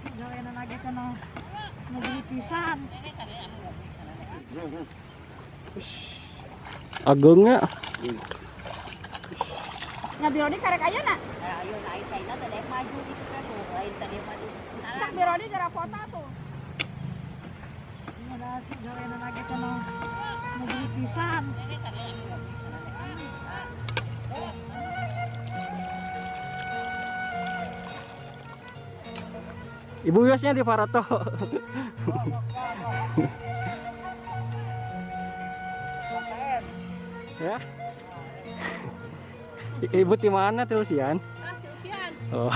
si gawean lagi cenah negeri pisan. Agengnya. Nya Birodi karek ayeuna. Ayo naik kaina teh dek maju gitu kan tuh, lain tadi maju. Cak Birodi gara foto tuh. Ada si gawean lagi cenah negeri pisan. Ibu Yosnya di Parato. Ya. Ibu di mana terus Yan? Oh.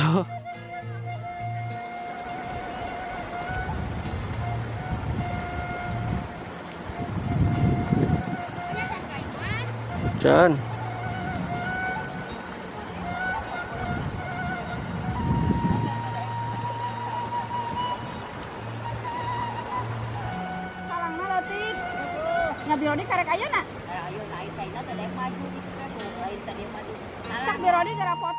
Chan. Salangna leutik. Nya Birodi karek ayeuna. Ayo naik kaina teh dek maju gitu kan tuh, lain tadi maju. Cak Birodi gara foto